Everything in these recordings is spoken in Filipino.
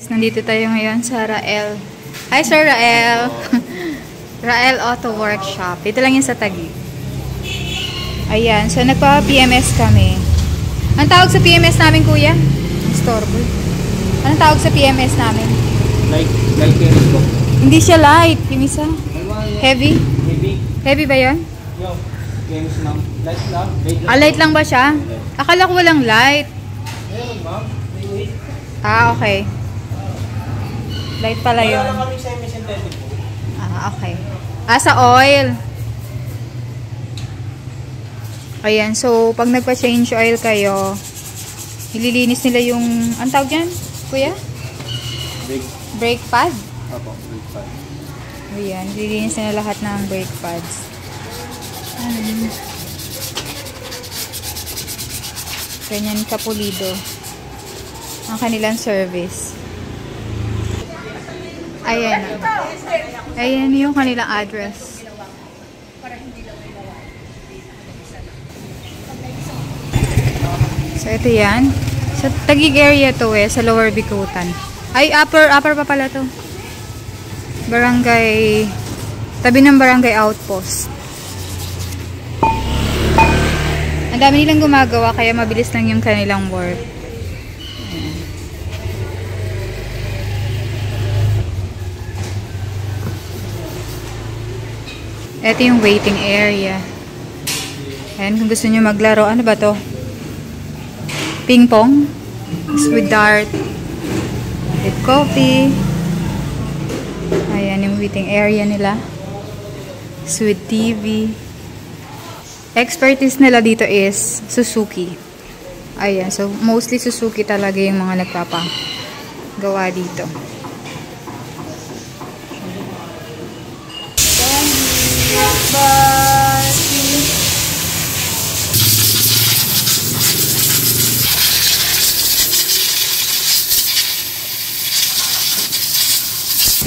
Nandito tayo ngayon sa Rael. Hi, Sir Rael! Rael Auto Workshop. Dito lang yun sa Taguig. Ayan. So, nagpa-PMS kami. Anong tawag sa PMS namin, kuya? Storable. Anong tawag sa PMS namin? Light PMS po. Hindi siya light. Yung isa. Heavy? Heavy ba yun? Yo, PMS ma'am. Light lang? Light lang ba siya? Akala ko walang light. Meron ma'am. Okay. Light pala yun. Wala lang kami semi-synthetic po. Okay. Sa oil. Ayan, so pag nagpa-change oil kayo, ililinis nila yung, ang tawag dyan, kuya? Brake pad? Opo, brake pad. Ayan, ililinis nila lahat ng brake pads. Ganyan kapulido ang kanilang service. Ayan. Ayan yung kanilang address. So, ito yan. Sa Taguig area to sa Lower Bicutan. Ay, upper pa pala to. Barangay, tabi ng Barangay Outpost. Ang dami nilang gumagawa, kaya mabilis lang yung kanilang work. Ito yung waiting area. Ayan, kung gusto nyo maglaro, ano ba to? Ping pong? With dart. With coffee. Ayan yung waiting area nila. With TV. Expertise nila dito is Suzuki. Ayan, so mostly Suzuki talaga yung mga nagpapagawa dito.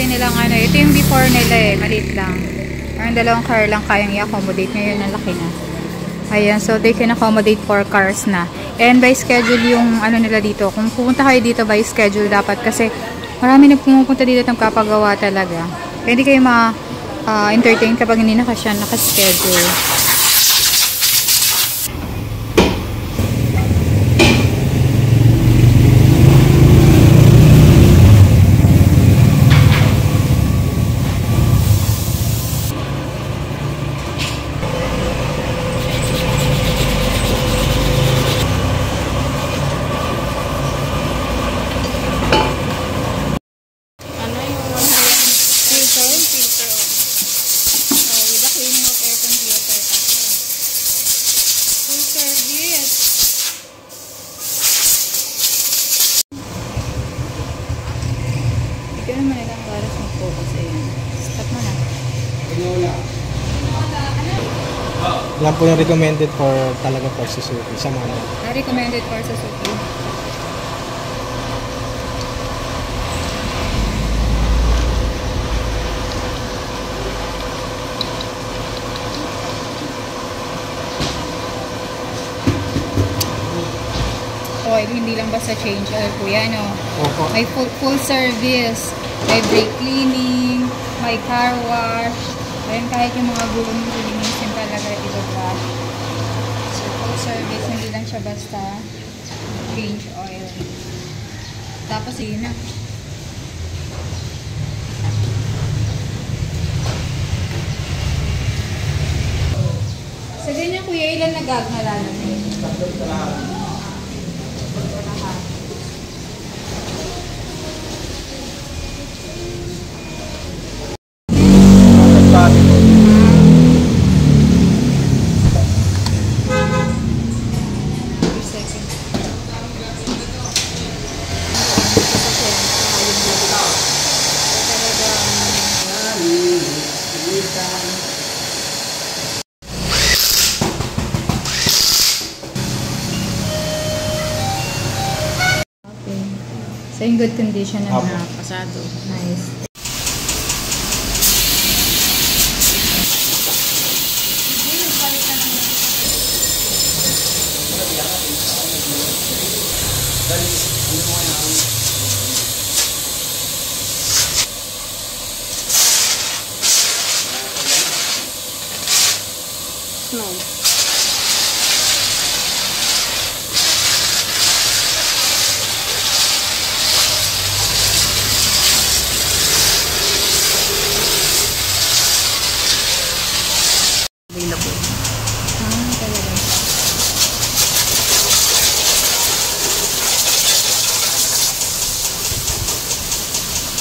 Nilang ito yung before nila maliit lang. Parang dalawang car lang kayang i-accommodate. Ngayon ang laki na. Ayan, so they can accommodate 4 cars na. And by schedule yung nila dito. Kung pupunta kayo dito by schedule dapat kasi marami nagpupunta dito ng kapagawa talaga. Kaya hindi kayo entertain kapag hindi naka-schedule. Ito naman nilang garas mag-focus. Ayan. Stop mo na. Yan po yung recommended for talaga for Suzuki. Sa mga recommended for Suzuki. Oil, hindi lang basta change oil po yan, Opo. May full service, may brake cleaning, may car wash, ayun, kahit yung mga gulong linisin talaga i-wash. So, full service, hindi lang siya basta change oil. Tapos, yun na. Sa ganyan, kuya, ilan nag-gag na lalagay? So, in good condition naman na pasado. Nice.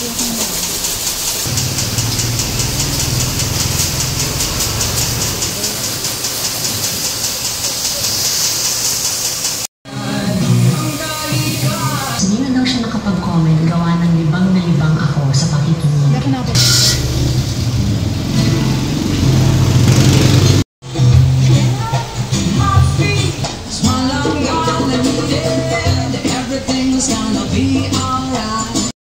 Hindi na daw siya nakapag-comment gawa ng libang na libang ako sa pakikinig.